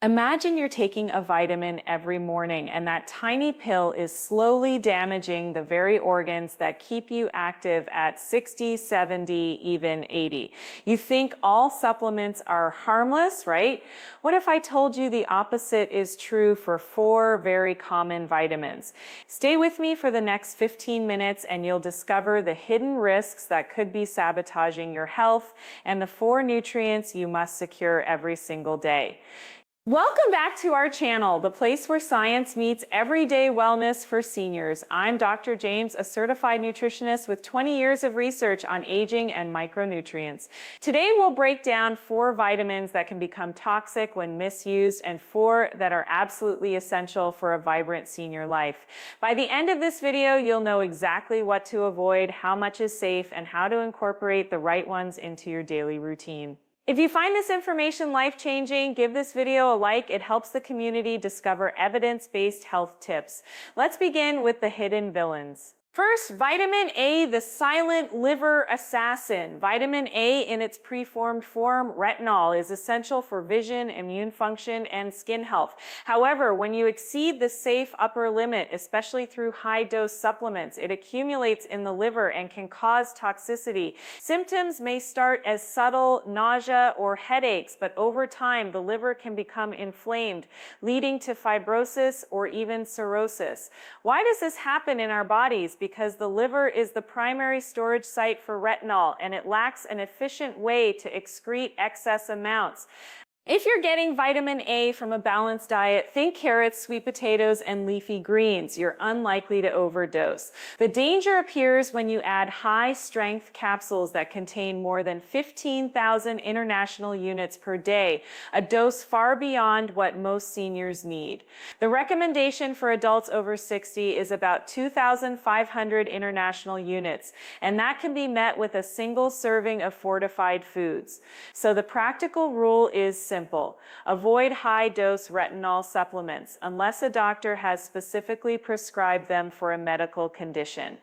Imagine you're taking a vitamin every morning, and that tiny pill is slowly damaging the very organs that keep you active at 60, 70, even 80. You think all supplements are harmless, right? What if I told you the opposite is true for 4 very common vitamins? Stay with me for the next 15 minutes and you'll discover the hidden risks that could be sabotaging your health and the 4 nutrients you must secure every single day. Welcome back to our channel, the place where science meets everyday wellness for seniors. I'm Dr. James, a certified nutritionist with 20 years of research on aging and micronutrients. Today we'll break down 4 vitamins that can become toxic when misused and 4 that are absolutely essential for a vibrant senior life. By the end of this video, you'll know exactly what to avoid, how much is safe, and how to incorporate the right ones into your daily routine. If you find this information life-changing, give this video a like. It helps the community discover evidence-based health tips. Let's begin with the hidden villains. First, vitamin A, the silent liver assassin. Vitamin A in its preformed form, retinol, is essential for vision, immune function, and skin health. However, when you exceed the safe upper limit, especially through high-dose supplements, it accumulates in the liver and can cause toxicity. Symptoms may start as subtle nausea or headaches, but over time, the liver can become inflamed, leading to fibrosis or even cirrhosis. Why does this happen in our bodies? Because the liver is the primary storage site for retinol and it lacks an efficient way to excrete excess amounts. If you're getting vitamin A from a balanced diet, think carrots, sweet potatoes, and leafy greens. You're unlikely to overdose. The danger appears when you add high-strength capsules that contain more than 15,000 international units per day, a dose far beyond what most seniors need. The recommendation for adults over 60 is about 2,500 international units, and that can be met with a single serving of fortified foods. So the practical rule is simple. Avoid high-dose retinol supplements unless a doctor has specifically prescribed them for a medical condition.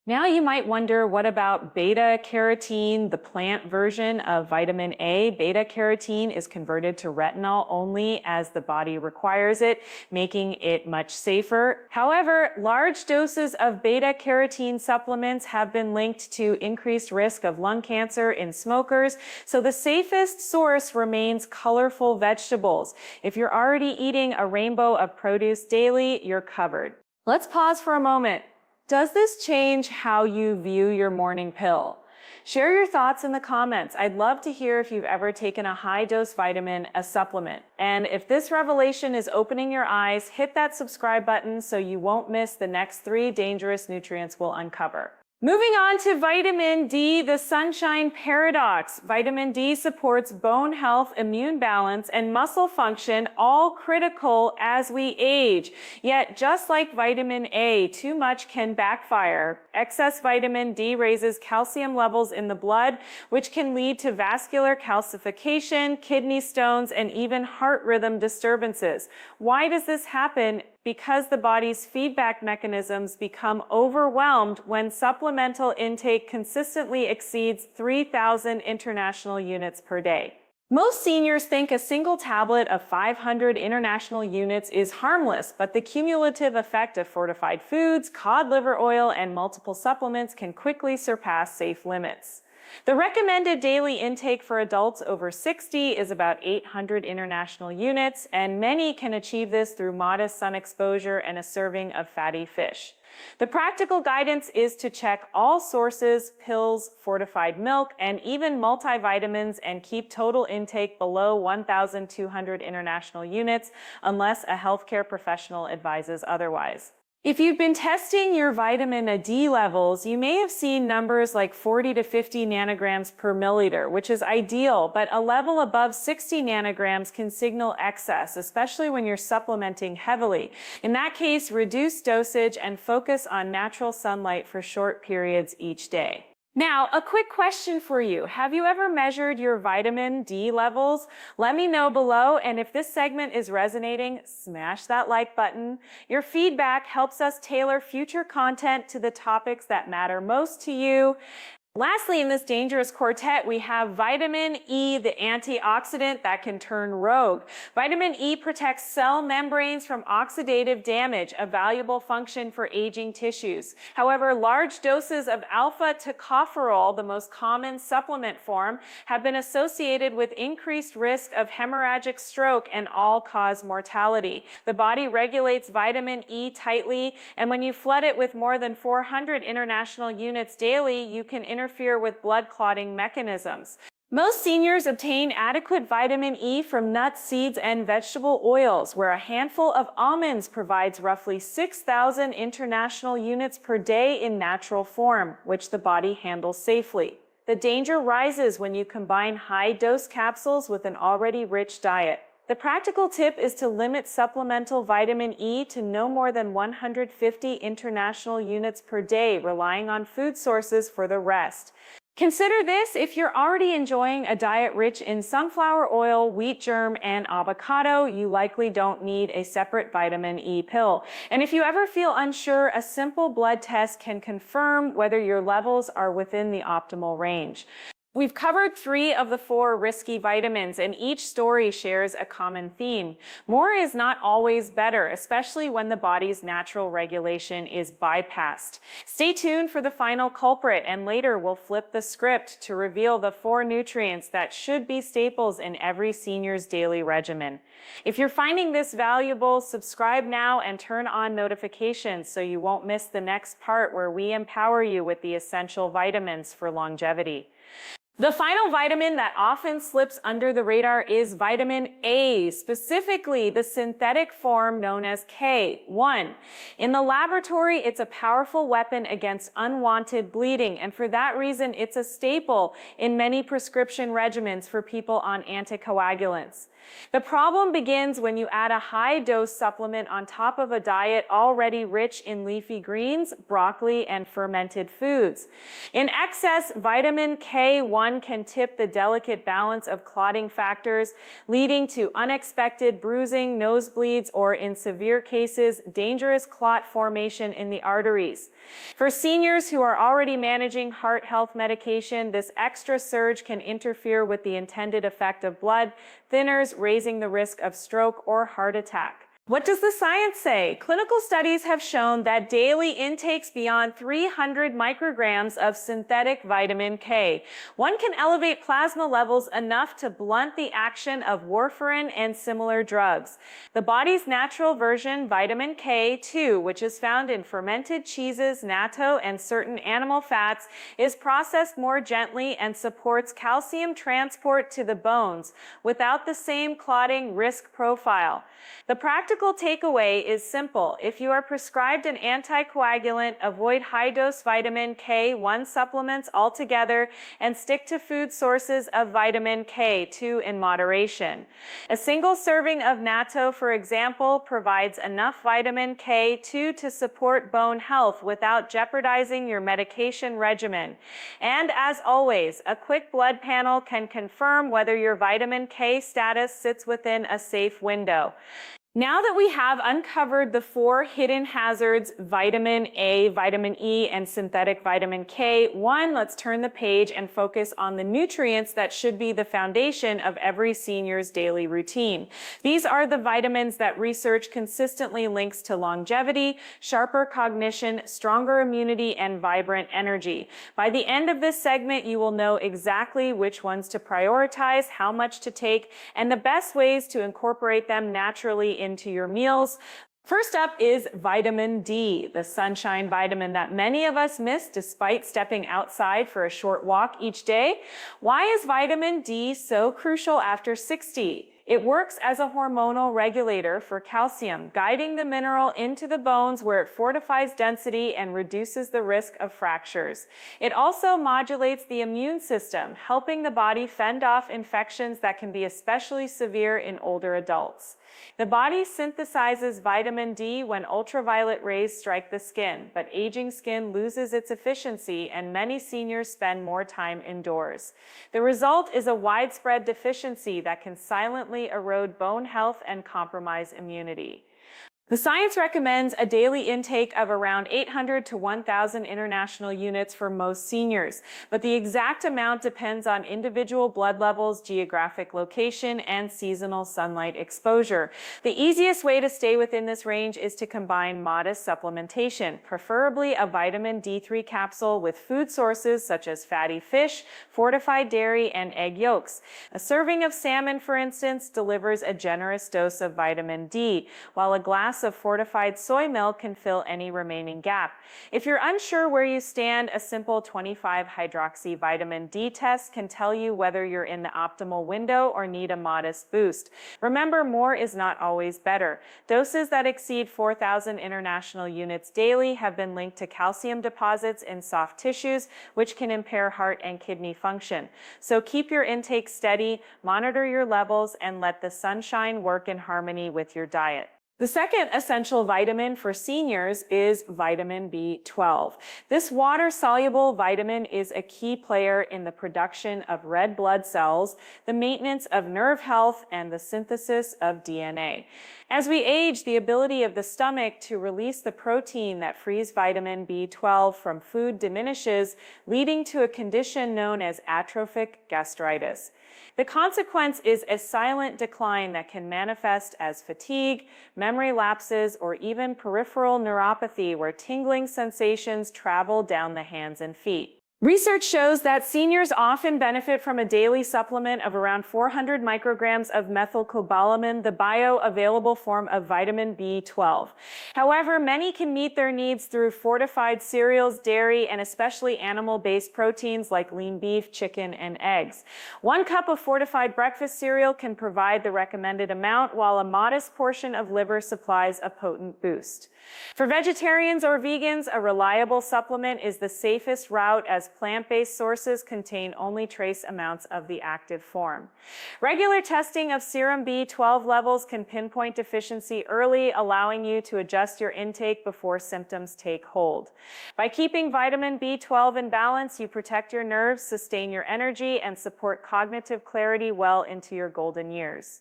Now you might wonder, what about beta-carotene, the plant version of vitamin A? Beta-carotene is converted to retinol only as the body requires it, making it much safer. However, large doses of beta-carotene supplements have been linked to increased risk of lung cancer in smokers, so the safest source remains colorful vegetables. If you're already eating a rainbow of produce daily, you're covered. Let's pause for a moment. Does this change how you view your morning pill? Share your thoughts in the comments. I'd love to hear if you've ever taken a high-dose vitamin, a supplement. And if this revelation is opening your eyes, hit that subscribe button so you won't miss the next 3 dangerous nutrients we'll uncover. Moving on to vitamin D, the sunshine paradox. Vitamin D supports bone health, immune balance, and muscle function, all critical as we age. Yet, just like vitamin A, too much can backfire. Excess vitamin D raises calcium levels in the blood, which can lead to vascular calcification, kidney stones, and even heart rhythm disturbances. Why does this happen? Because the body's feedback mechanisms become overwhelmed when supplemental intake consistently exceeds 3,000 international units per day. Most seniors think a single tablet of 500 international units is harmless, but the cumulative effect of fortified foods, cod liver oil, and multiple supplements can quickly surpass safe limits. The recommended daily intake for adults over 60 is about 800 international units, and many can achieve this through modest sun exposure and a serving of fatty fish. The practical guidance is to check all sources, pills, fortified milk, and even multivitamins, and keep total intake below 1,200 international units unless a healthcare professional advises otherwise. If you've been testing your vitamin D levels, you may have seen numbers like 40 to 50 nanograms per milliliter, which is ideal, but a level above 60 nanograms can signal excess, especially when you're supplementing heavily. In that case, reduce dosage and focus on natural sunlight for short periods each day. Now, a quick question for you. Have you ever measured your vitamin D levels? Let me know below, and if this segment is resonating, smash that like button. Your feedback helps us tailor future content to the topics that matter most to you. Lastly, in this dangerous quartet, we have vitamin E, the antioxidant that can turn rogue. Vitamin E protects cell membranes from oxidative damage, a valuable function for aging tissues. However, large doses of alpha tocopherol, the most common supplement form, have been associated with increased risk of hemorrhagic stroke and all-cause mortality. The body regulates vitamin E tightly, and when you flood it with more than 400 international units daily, you can interfere with blood clotting mechanisms. Most seniors obtain adequate vitamin E from nuts, seeds, and vegetable oils, where a handful of almonds provides roughly 6,000 international units per day in natural form, which the body handles safely. The danger rises when you combine high-dose capsules with an already rich diet. The practical tip is to limit supplemental vitamin E to no more than 150 international units per day, relying on food sources for the rest. Consider this: if you're already enjoying a diet rich in sunflower oil, wheat germ, and avocado, you likely don't need a separate vitamin E pill. And if you ever feel unsure, a simple blood test can confirm whether your levels are within the optimal range. We've covered 3 of the 4 risky vitamins, and each story shares a common theme. More is not always better, especially when the body's natural regulation is bypassed. Stay tuned for the final culprit, and later we'll flip the script to reveal the 4 nutrients that should be staples in every senior's daily regimen. If you're finding this valuable, subscribe now and turn on notifications so you won't miss the next part where we empower you with the essential vitamins for longevity. The final vitamin that often slips under the radar is vitamin A, specifically the synthetic form known as K1. In the laboratory, it's a powerful weapon against unwanted bleeding, and for that reason, it's a staple in many prescription regimens for people on anticoagulants. The problem begins when you add a high-dose supplement on top of a diet already rich in leafy greens, broccoli, and fermented foods. In excess, vitamin K1 can tip the delicate balance of clotting factors, leading to unexpected bruising, nosebleeds, or in severe cases, dangerous clot formation in the arteries. For seniors who are already managing heart health medication, this extra surge can interfere with the intended effect of blood thinners, raising the risk of stroke or heart attack. What does the science say? Clinical studies have shown that daily intakes beyond 300 micrograms of synthetic vitamin K. One can elevate plasma levels enough to blunt the action of warfarin and similar drugs. The body's natural version, vitamin K2, which is found in fermented cheeses, natto, and certain animal fats, is processed more gently and supports calcium transport to the bones without the same clotting risk profile. The practical takeaway is simple. If you are prescribed an anticoagulant, avoid high-dose vitamin K1 supplements altogether and stick to food sources of vitamin K2 in moderation. A single serving of natto, for example, provides enough vitamin K2 to support bone health without jeopardizing your medication regimen. And as always, a quick blood panel can confirm whether your vitamin K status sits within a safe window. Now that we have uncovered the 4 hidden hazards, vitamin A, vitamin E, and synthetic vitamin K1, let's turn the page and focus on the nutrients that should be the foundation of every senior's daily routine. These are the vitamins that research consistently links to longevity, sharper cognition, stronger immunity, and vibrant energy. By the end of this segment, you will know exactly which ones to prioritize, how much to take, and the best ways to incorporate them naturally into your meals. First up is vitamin D, the sunshine vitamin that many of us miss despite stepping outside for a short walk each day. Why is vitamin D so crucial after 60? It works as a hormonal regulator for calcium, guiding the mineral into the bones where it fortifies density and reduces the risk of fractures. It also modulates the immune system, helping the body fend off infections that can be especially severe in older adults. The body synthesizes vitamin D when ultraviolet rays strike the skin, but aging skin loses its efficiency and many seniors spend more time indoors. The result is a widespread deficiency that can silently erode bone health and compromise immunity. The science recommends a daily intake of around 800 to 1,000 international units for most seniors, but the exact amount depends on individual blood levels, geographic location, and seasonal sunlight exposure. The easiest way to stay within this range is to combine modest supplementation, preferably a vitamin D3 capsule with food sources such as fatty fish, fortified dairy, and egg yolks. A serving of salmon, for instance, delivers a generous dose of vitamin D, while a glass of fortified soy milk can fill any remaining gap. If you're unsure where you stand, a simple 25-hydroxy vitamin D test can tell you whether you're in the optimal window or need a modest boost. Remember, more is not always better. Doses that exceed 4,000 international units daily have been linked to calcium deposits in soft tissues, which can impair heart and kidney function. So keep your intake steady, monitor your levels, and let the sunshine work in harmony with your diet. The second essential vitamin for seniors is vitamin B12. This water-soluble vitamin is a key player in the production of red blood cells, the maintenance of nerve health, and the synthesis of DNA. As we age, the ability of the stomach to release the protein that frees vitamin B12 from food diminishes, leading to a condition known as atrophic gastritis. The consequence is a silent decline that can manifest as fatigue, memory lapses, or even peripheral neuropathy, where tingling sensations travel down the hands and feet. Research shows that seniors often benefit from a daily supplement of around 400 micrograms of methylcobalamin, the bioavailable form of vitamin B12. However, many can meet their needs through fortified cereals, dairy, and especially animal-based proteins like lean beef, chicken, and eggs. 1 cup of fortified breakfast cereal can provide the recommended amount, while a modest portion of liver supplies a potent boost. For vegetarians or vegans, a reliable supplement is the safest route, as plant-based sources contain only trace amounts of the active form. Regular testing of serum B12 levels can pinpoint deficiency early, allowing you to adjust your intake before symptoms take hold. By keeping vitamin B12 in balance, you protect your nerves, sustain your energy, and support cognitive clarity well into your golden years.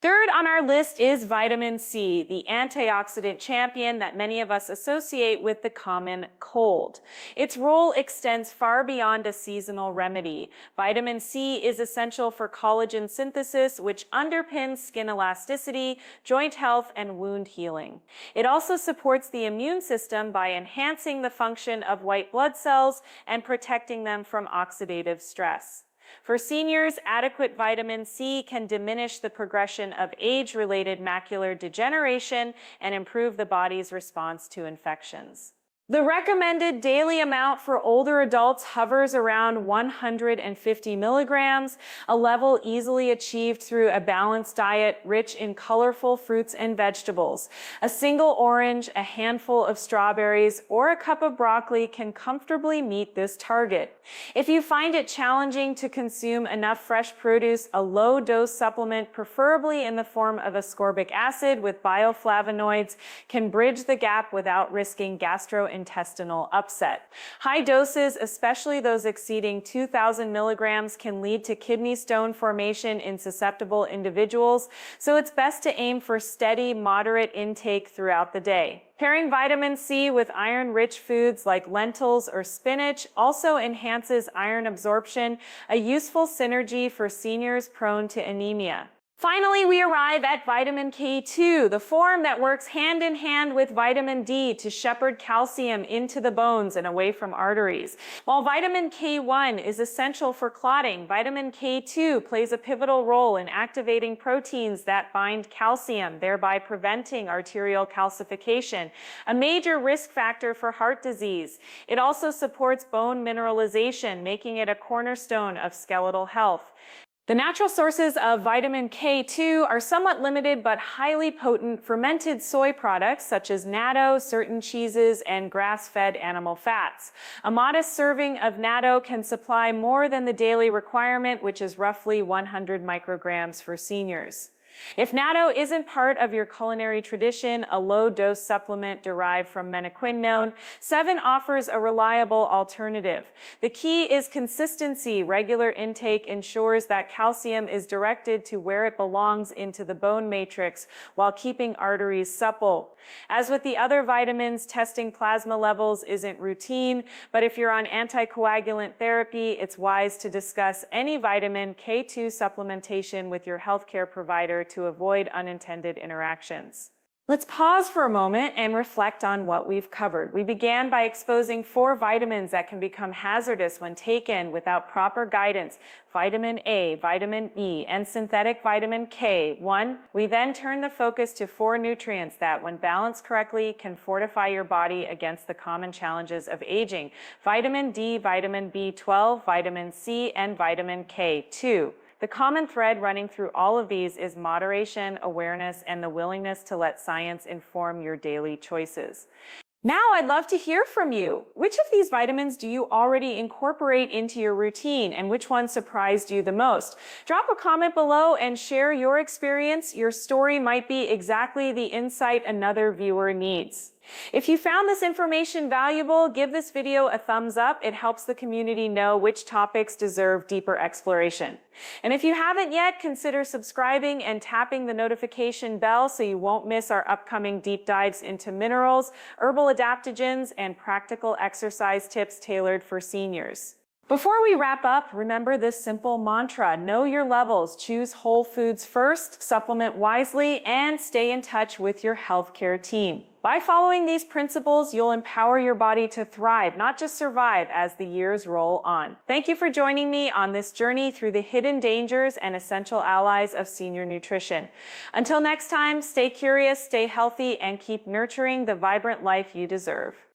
Third on our list is vitamin C, the antioxidant champion that many of us associate with the common cold. Its role extends far beyond a seasonal remedy. Vitamin C is essential for collagen synthesis, which underpins skin elasticity, joint health, and wound healing. It also supports the immune system by enhancing the function of white blood cells and protecting them from oxidative stress. For seniors, adequate vitamin C can diminish the progression of age-related macular degeneration and improve the body's response to infections. The recommended daily amount for older adults hovers around 150 milligrams, a level easily achieved through a balanced diet rich in colorful fruits and vegetables. A single orange, a handful of strawberries, or a cup of broccoli can comfortably meet this target. If you find it challenging to consume enough fresh produce, a low-dose supplement, preferably in the form of ascorbic acid with bioflavonoids, can bridge the gap without risking gastrointestinal upset. High doses, especially those exceeding 2,000 milligrams, can lead to kidney stone formation in susceptible individuals, so it's best to aim for steady, moderate intake throughout the day. Pairing vitamin C with iron-rich foods like lentils or spinach also enhances iron absorption, a useful synergy for seniors prone to anemia. Finally, we arrive at vitamin K2, the form that works hand in hand with vitamin D to shepherd calcium into the bones and away from arteries. While vitamin K1 is essential for clotting, vitamin K2 plays a pivotal role in activating proteins that bind calcium, thereby preventing arterial calcification, a major risk factor for heart disease. It also supports bone mineralization, making it a cornerstone of skeletal health. The natural sources of vitamin K2 are somewhat limited but highly potent fermented soy products such as natto, certain cheeses, and grass-fed animal fats. A modest serving of natto can supply more than the daily requirement, which is roughly 100 micrograms for seniors. If natto isn't part of your culinary tradition, a low-dose supplement derived from menaquinone, 7 offers a reliable alternative. The key is consistency. Regular intake ensures that calcium is directed to where it belongs into the bone matrix while keeping arteries supple. As with the other vitamins, testing plasma levels isn't routine, but if you're on anticoagulant therapy, it's wise to discuss any vitamin K2 supplementation with your healthcare provider to avoid unintended interactions. Let's pause for a moment and reflect on what we've covered. We began by exposing 4 vitamins that can become hazardous when taken without proper guidance: vitamin A, vitamin E, and synthetic vitamin K1. We then turned the focus to 4 nutrients that, when balanced correctly, can fortify your body against the common challenges of aging: vitamin D, vitamin B12, vitamin C, and vitamin K2. The common thread running through all of these is moderation, awareness, and the willingness to let science inform your daily choices. Now I'd love to hear from you. Which of these vitamins do you already incorporate into your routine, and which one surprised you the most? Drop a comment below and share your experience. Your story might be exactly the insight another viewer needs. If you found this information valuable, give this video a thumbs up. It helps the community know which topics deserve deeper exploration. And if you haven't yet, consider subscribing and tapping the notification bell so you won't miss our upcoming deep dives into minerals, herbal adaptogens, and practical exercise tips tailored for seniors. Before we wrap up, remember this simple mantra: know your levels, choose whole foods first, supplement wisely, and stay in touch with your healthcare team. By following these principles, you'll empower your body to thrive, not just survive, as the years roll on. Thank you for joining me on this journey through the hidden dangers and essential allies of senior nutrition. Until next time, stay curious, stay healthy, and keep nurturing the vibrant life you deserve.